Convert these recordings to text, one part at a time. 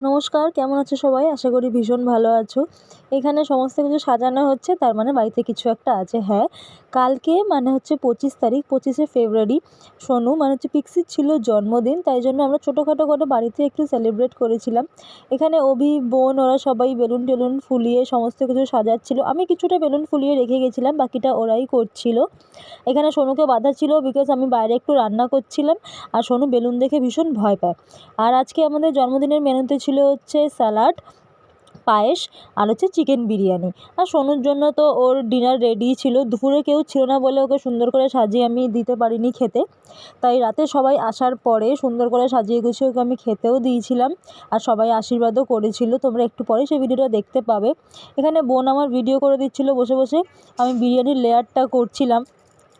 নমস্কার, কেমন আছো সবাই? আশা করি ভীষণ ভালো আছো। এখানে সমস্ত কিছু সাজানো হচ্ছে, তার মানে বাড়িতে কিছু একটা আছে। হ্যাঁ, কালকে মানে হচ্ছে 25 তারিখ, 25শে ফেব্রুয়ারি সোনু মানে হচ্ছে পিক্সির ছিল জন্মদিন। তাই জন্য আমরা ছোটোখাটো করে বাড়িতে একটু সেলিব্রেট করেছিলাম। এখানে অভি, বোন ওরা সবাই বেলুন টেলুন ফুলিয়ে সমস্ত কিছু সাজাচ্ছিল। আমি কিছুটা বেলুন ফুলিয়ে রেখে গেছিলাম, বাকিটা ওরাই করছিল। এখানে সোনুকে বাধা ছিল বিকজ আমি বাইরে একটু রান্না করছিলাম, আর সোনু বেলুন দেখে ভীষণ ভয় পায়। আর আজকে আমাদের জন্মদিনের মেনুতে ছিল হচ্ছে স্যালাড, পায়েস আর হচ্ছে চিকেন বিরিয়ানি। আর সোনুর জন্য তো ওর ডিনার রেডিই ছিল। দুপুরে কেউ ছিল না বলে ওকে সুন্দর করে সাজিয়ে আমি দিতে পারিনি খেতে। তাই রাতে সবাই আসার পরে সুন্দর করে সাজিয়ে গুছিয়ে ওকে আমি খেতেও দিয়েছিলাম, আর সবাই আশীর্বাদও করেছিল। তোমরা একটু পরে সেই ভিডিওটা দেখতে পাবে। এখানে বোন আমার ভিডিও করে দিচ্ছিল বসে বসে, আমি বিরিয়ানির লেয়ারটা করছিলাম।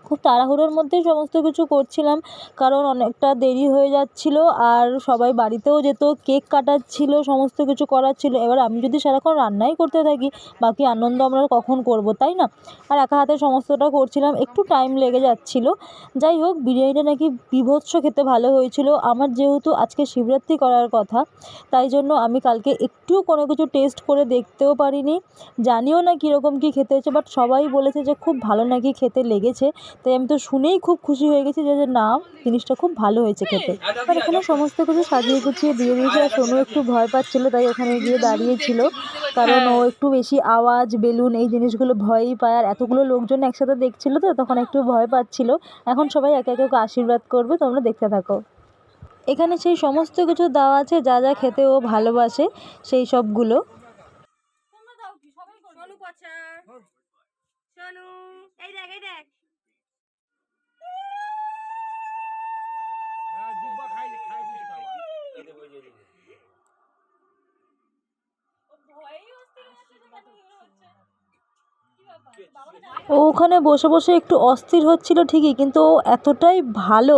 খুব তাড়াহুড়োর মধ্যেই সমস্ত কিছু করছিলাম, কারণ অনেকটা দেরি হয়ে যাচ্ছিল, আর সবাই বাড়িতেও যেত, কেক কাটার ছিল, সমস্ত কিছু করার ছিল। এবার আমি যদি সারাক্ষণ রান্নাই করতে থাকি, বাকি আনন্দ আমরা কখন করব, তাই না? আর একা হাতে সমস্তটা করছিলাম, একটু টাইম লেগে যাচ্ছিল। যাই হোক, বিরিয়ানিটা নাকি বীভৎস খেতে ভালো হয়েছিল। আমার যেহেতু আজকে শিবরাত্রি করার কথা, তাই জন্য আমি কালকে একটুও কোনো কিছু টেস্ট করে দেখতেও পারিনি, জানিও না কীরকম কী খেতে হয়েছে। বাট সবাই বলেছে যে খুব ভালো নাকি খেতে লেগেছে। তাই আমি তো শুনেই খুব খুশি হয়ে গেছি যে না, জিনিসটা খুব ভালো হয়েছে খেতে। আর এখানে সমস্ত কিছু সাজিয়ে গুছিয়ে দিয়ে দিয়েছি, আর সোনু একটু ভয় পাচ্ছিল, তাই ওখানে গিয়ে দাঁড়িয়েছিল, কারণ ও একটু বেশি আওয়াজ, বেলুন এই জিনিসগুলো ভয়ই পায়। আর এতগুলো লোকজন একসাথে দেখছিল তো, তখন একটু ভয় পাচ্ছিল। এখন সবাই একে একে ওকে আশীর্বাদ করবে, তোমরা দেখতে থাকো। এখানে সেই সমস্ত কিছু দেওয়া আছে, যা যা খেতে ও ভালোবাসে সেই সবগুলো। ও ওখানে বসে বসে একটু অস্থির হচ্ছিল ঠিকই, কিন্তু ও এতটাই ভালো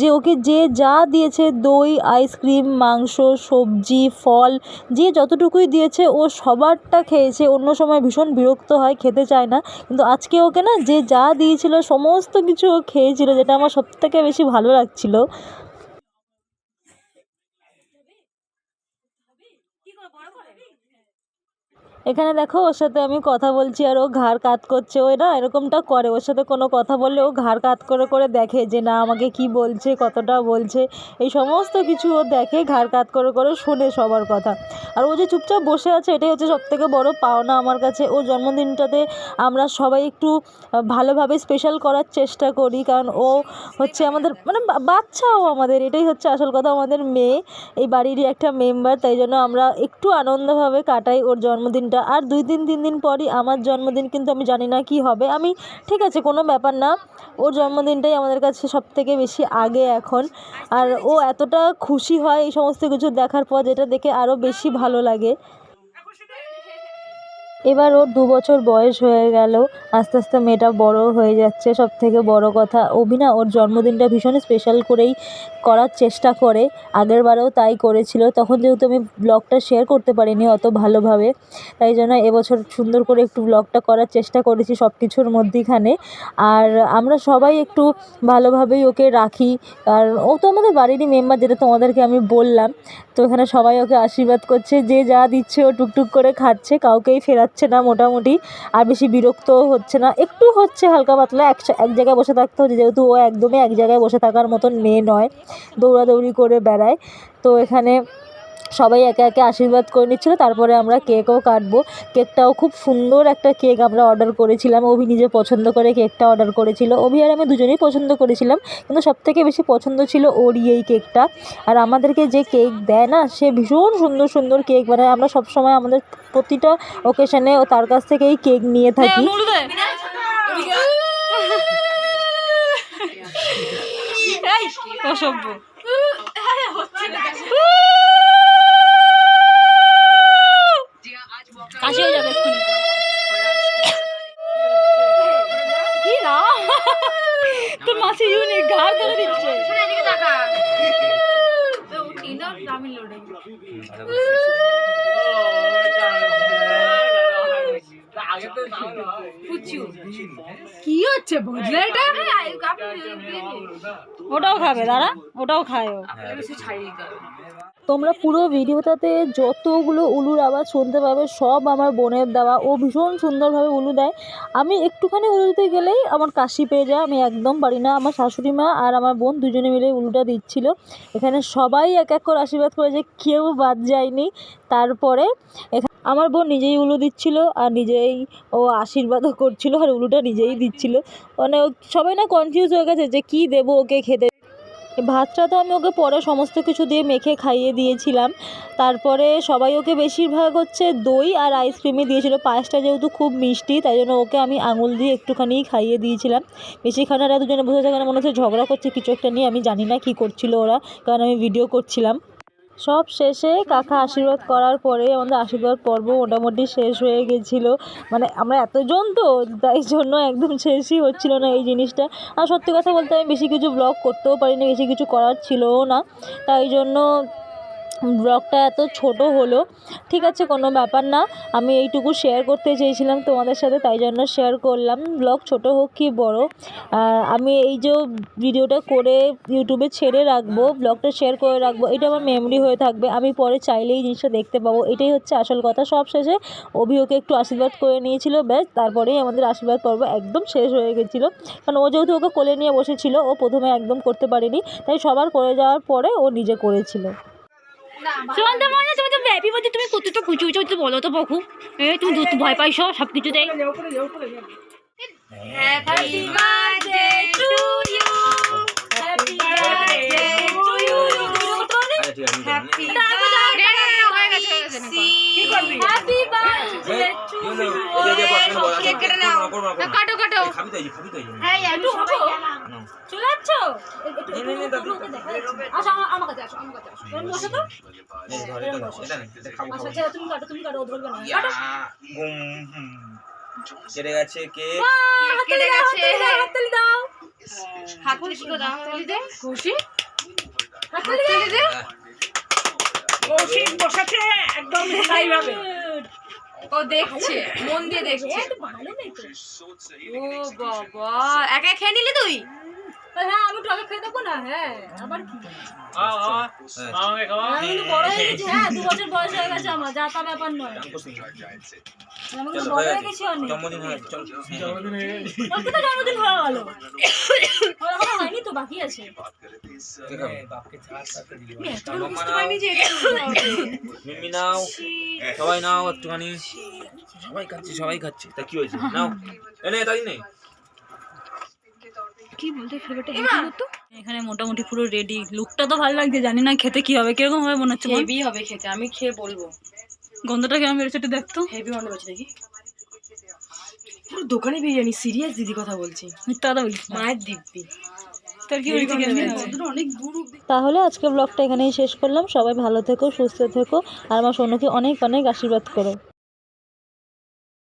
যে ওকে যে যা দিয়েছে, দই, আইসক্রিম, মাংস, সবজি, ফল, যে যতটুকুই দিয়েছে ও সবারটা খেয়েছে। অন্য সময় ভীষণ বিরক্ত হয়, খেতে চায় না, কিন্তু আজকে ওকে না যে যা দিয়েছিল সমস্ত কিছু ও খেয়েছিল, যেটা আমার সবথেকে বেশি ভালো লাগছিল। এখানে দেখো, ওর সাথে আমি কথা বলছি আর ও ঘাড় কাত করছে। ও না এরকমটা করে, ওর সাথে কোনো কথা বললে ও ঘাড় কাত করে করে দেখে যে না আমাকে কি বলছে, কতটা বলছে, এই সমস্ত কিছু ও দেখে, ঘাড় কাত করে করে শোনে সবার কথা। আর ও যে চুপচাপ বসে আছে, এটাই হচ্ছে সবথেকে বড় পাওনা আমার কাছে। ওর জন্মদিনটাতে আমরা সবাই একটু ভালোভাবে স্পেশাল করার চেষ্টা করি, কারণ ও হচ্ছে আমাদের মানে বাচ্চাও আমাদের, এটাই হচ্ছে আসল কথা। আমাদের মেয়ে, এই বাড়িরই একটা মেম্বার, তাই জন্য আমরা একটু আনন্দভাবে কাটাই ওর জন্মদিনটা। আর 2 দিন 3 দিন পরই আমার জন্মদিন, কিন্তু আমি জানি না কি হবে। আমি ঠিক আছে, কোনো ব্যাপার না, ওর জন্মদিনটাই আমাদের কাছে সবথেকে বেশি আগে এখন। আর ও এতটা খুশি হয় এই সমস্ত কিছু দেখার পর, যেটা দেখে আরও বেশি ভালো লাগে। এবার ওর 2 বছর বয়স হয়ে গেল, আস্তে আস্তে মেয়েটা বড় হয়ে যাচ্ছে। সব থেকে বড় কথা, অভি না ওর জন্মদিনটা ভীষণ স্পেশাল করেই করার চেষ্টা করে। আগের বারেও তাই করেছিল, তখন যেহেতু আমি ব্লগটা শেয়ার করতে পারিনি অত ভালোভাবে, তাই জন্য এবছর সুন্দর করে একটু ব্লগটা করার চেষ্টা করেছি সব কিছুর মধ্যিখানে। আর আমরা সবাই একটু ভালোভাবেই ওকে রাখি, আর ও তো আমাদের বাড়িরই মেম্বার, যেটা তোমাদেরকে আমি বললাম। তো এখানে সবাই ওকে আশীর্বাদ করছে, যে যা দিচ্ছে ও টুকটুক করে খাচ্ছে, কাউকেই ফেরাচ্ছে না মোটামুটি। আর বেশি বিরক্তও হচ্ছে না, একটু হচ্ছে হালকা পাতলা, এক জায়গায় বসে থাকতে হচ্ছে, যেহেতু ও একদমই এক জায়গায় বসে থাকার মতন মেয়ে নয়, দৌড়াদৌড়ি করে বেড়ায়। তো এখানে সবাই একে একে আশীর্বাদ করে নিচ্ছিল, তারপরে আমরা কেকও কাটবো। কেকটাও খুব সুন্দর একটা কেক আমরা অর্ডার করেছিলাম, অভি নিজে পছন্দ করে কেকটা অর্ডার করেছিল। অভি আর আমি দুজনেই পছন্দ করেছিলাম, কিন্তু সবথেকে বেশি পছন্দ ছিল ওরই এই কেকটা। আর আমাদেরকে যে কেক দেয় না, সে ভীষণ সুন্দর সুন্দর কেক বানায়। আমরা সবসময় আমাদের প্রতিটা ওকেশনে ও তার কাছ থেকেই কেক নিয়ে থাকি। অসভ্য। কাশি হয়ে যাবে এক্ষুনি। কি না, তোর মাসি ইউনিক ঘাড় ধরে দিচ্ছে। কি হচ্ছে বুঝলে, এটা ওটাও খাবে, দাঁড়া, ওটাও খায় ও। তোমরা পুরো ভিডিওটাতে যতগুলো উলুর আওয়াজ শুনতে পাবে সব আমার বোনের দেওয়া। ও ভীষণ সুন্দরভাবে উলু দেয়। আমি একটুখানি উলু দিতে গেলেই আমার কাশি পেয়ে যায়, আমি একদম পারি না। আমার শাশুড়ি মা আর আমার বোন দুজনে মিলে উলুটা দিচ্ছিল। এখানে সবাই এক এক করে আশীর্বাদ করেছে, কেউ বাদ যায়নি। তারপরে আমার বোন নিজেই উলু দিচ্ছিল আর নিজেই ও আশীর্বাদও করছিল আর উলুটা নিজেই দিচ্ছিল। মানে সবাই না কনফিউজ হয়ে গেছে যে কী দেবো ওকে খেতে। ভাতটা তো আমি ওকে পরে সমস্ত কিছু দিয়ে মেখে খাইয়ে দিয়েছিলাম। তারপরে সবাই ওকে বেশিরভাগ হচ্ছে দই আর আইসক্রিমই দিয়েছিল। পায়েসটা যেহেতু খুব মিষ্টি তাই জন্য ওকে আমি আঙুল দিয়ে একটুখানি খাইয়ে দিয়েছিলাম। বেশিক্ষণ আর দুজনে বসে থাকার মনে হচ্ছে ঝগড়া করছে কিছু একটা নিয়ে, আমি জানি না কী করছিল ওরা, কারণ আমি ভিডিও করছিলাম। সব শেষে কাকা আশীর্বাদ করার পরে আমাদের আশীর্বাদ পর্ব মোটামুটি শেষ হয়ে গেছিলো। মানে আমরা এতজন তো, তাই জন্য একদম শেষই হচ্ছিল না এই জিনিসটা। আর সত্যি কথা বলতে আমি বেশি কিছু ব্লগ করতেও পারিনি, বেশি কিছু করার ছিলও না, তাই জন্য ব্লগটা এত ছোট হলো। ঠিক আছে, কোনো ব্যাপার না, আমি এইটুকু শেয়ার করতে চেয়েছিলাম তোমাদের সাথে, তাই জন্য শেয়ার করলাম। ব্লগ ছোট হোক কি বড়, আমি এই যে ভিডিওটা করে ইউটিউবে ছেড়ে রাখবো, ব্লগটা শেয়ার করে রাখবো, এটা আমার মেমরি হয়ে থাকবে। আমি পরে চাইলেই এই জিনিসটা দেখতে পাবো, এটাই হচ্ছে আসল কথা। সব শেষে অভি ওকে একটু আশীর্বাদ করে নিয়েছিল, ব্যাস তারপরেই আমাদের আশীর্বাদ পর্ব একদম শেষ হয়ে গেছিলো। কারণ ও যেহেতু ওকে কোলে নিয়ে বসেছিল, ও প্রথমে একদম করতে পারেনি, তাই সবার করে যাওয়ার পরে ও নিজে করেছিল। সুমন্ত মনে তুমি তো হ্যাপি বার্থডে তুমি কতটা খুশি হয়েছো তো বলো তো বাবু। তুমি ভয় পাইছো সব কিছুতে। Happy birthday to you, happy birthday to you, happy birthday কি করবি, happy birthday to you. Cake কেটে নাও, কাটো কাটো, হ্যাঁ একটু উঠো, চলে যাচ্ছো আসো আমার কাছে, আসো আমার কাছে আসো, বসো তো। আচ্ছা তুমি কাটো, তুমি কাটো, ও ধরবে না, কাটো। কেটে গেছে কেক, কেটে গেছে, হাততালি দাও, হাততালি কি দাও, হাততালি দে, খুশি হাততালি দে। কৌশিক বসাচ্ছে একদম লাইভ হবে, ও দেখছে, মন দিয়ে দেখছে। ও বাবা, একা খেয়ে নিলি তুই? হ্যাঁ আমি টকে খেয়ে দেবো না, হ্যাঁ আবার কি, আমি কিন্তু বড় হয়ে গেছি, হ্যাঁ 2 বছর বয়স হয়ে গেছে আমার, যা তা ব্যাপার নয়, আমি কিন্তু বড় হয়ে গেছি অনেক। জন্মদিন হয়ে চল, জন্মদিন হয়ে গেল, এখনো হয়নি তো, বাকি আছে। মিমি নাও, সবাই নাও একটুখানি, সবাই খাচ্ছে তা কি হয়েছে, নাও এনে তাই নেই কি বলতে ফেভারটা হেভি তো। এখানে মোটামুটি পুরো রেডি, লুকটা তো ভালো লাগছে, জানি না খেতে কি হবে, কিরকম হবে মনে হচ্ছে। হেভি হবে খেতে, আমি খেয়ে বলবো। গন্ধটা কেমন বেরোচ্ছে একটু দেখতো, হেভি গন্ধ পাচ্ছি দেখি, পুরো দোকানে বিরিয়ানি, সিরিয়াস দিদি কথা বলছি, মিথ্যা কথা বলিস না। মায়ের দিব্যি। তোর কি হয়েছে, অনেক দূর। তাহলে আজকে ব্লগটা এখানেই শেষ করলাম। সবাই ভালো থেকো, সুস্থ থেকো, আর আমার সোনুকে অনেক অনেক আশীর্বাদ করো।